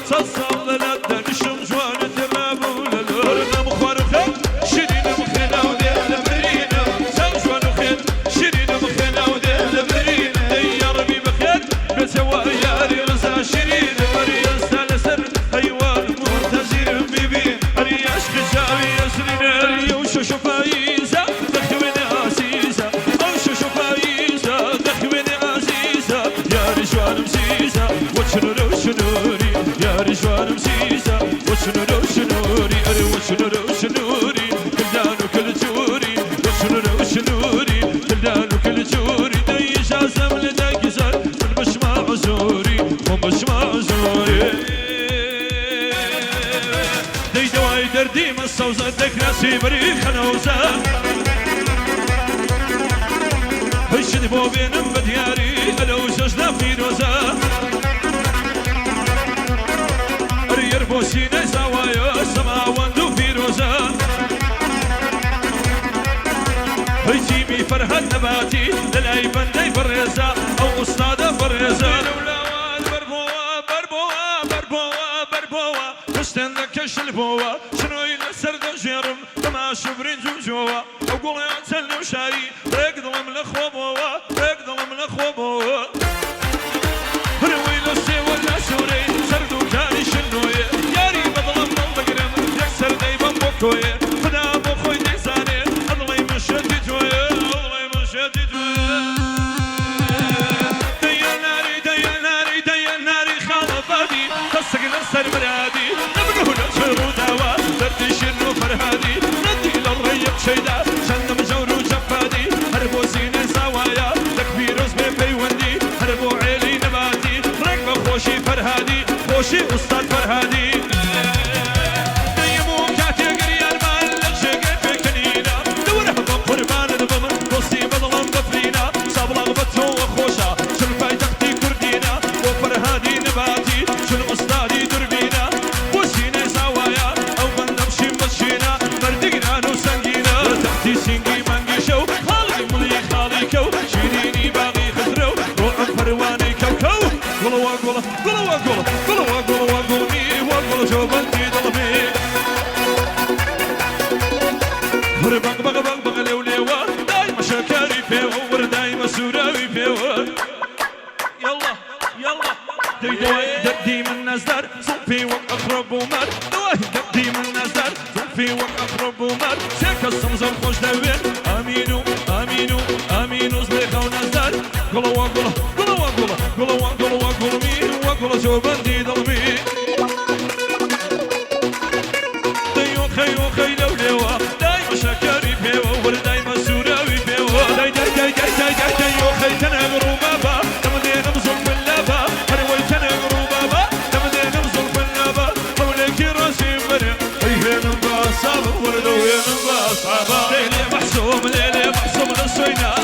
صصاب لدى نشم جوان تمام ورنا مخارخة شيرين مخنا وديال برينا سوجوان وخير شيرين مخنا وديال برينا يا ربي بخير بسوا يا ريغزا شيرين مريا سالسر حيوان منتظر بيبي رياش خشاوي يسرين ريا وشوش فايزة دخوين عزيزة وشوش فايزة دخوين عزيزة يا رجوان مسيزة وشنوري وشنوري يا رجوان مسيزة وشنوري وشنوري وشنوري وشنوري كلدان وكل جوري وشنوري وشنوري كلدان وكل جوري دي جازم لدي زر مش معذوري ومش معذوري دي دواي دردي مصوزة دك ناسي بريخ نوزة هشد بو بينم بدياري لو ججنا في روزة رير بوسينة زوايا سماوان دو في روزة هيجيبي فرهد نباتي للاي بندي فريزة او استاذة فريزة بربوة بربوة بربوة بربوة استنى كش البوة شنو يلسر دجيرم كما شبرين جوجوة اقول يا تسلم شاي ريك ظلم لخوبوة ريك ظلم لخوبوة رويلو سي ولا سوري سردو جاني شنوية ياري بظلم بالمقرم يكسر دايما بوكوية فدا بوخوي نيساني اضلي من شدي جوية اضلي من شدي جوية ديا ناري ديا ناري ديا ناري خالفادي تصق نفسر مرادي نبنه لشرو دوا دردي شنو فرهادي ردي للريق شيدا شنم جورو جفادي هربو سيني زوايا تكبيروز بي وندي هربو عيلي نباتي رقبة خوشي فرهادي خوشي أستاذ فرهادي ديمو كاتي قريان مال لجيقين في كنينة دوره بقربان الضمن قصي بظلم بفرينا صابلغ بتو وخوشا شن فايتختي كردينا وفرهادي نباتي شن أستاذي دربينا وسيني زوايا أو من نمشي مشينا مردقنا نو سنجينا تحتي سنجي منجي شو خالي ملي خالي كو شيريني باغي خسرو روح فرواني كوكو قولوا قولوا قولوا قولوا قولوا قولوا قولوا وقولوا شو بنتي ضلمي بق بق بق بق لوليوا دايما شكاري فيوا دايما سوراوي فيوا يلا يلا دي من نزدر صوفي واقرب ومر دي من نزدر صوفي واقرب ومر سيك الصمزم خوش دوير امينو امينو امينو زبيخة ونزدر قولوا قولوا قولوا قولوا قولوا قولوا قولوا مين وقولوا شو بندي ضلمي ديو خيو خيلو ليوا دايما شكاري فيوا ودايما سوراوي فيوا داي داي داي داي داي داي دايو خيتنا غروبابا تمدين بزول باللابا هرويتنا غروبابا تمدين بزول باللابا حولك راسي مريم ايهن باصابا وردوين باصابا ليلي محسوم للسوينا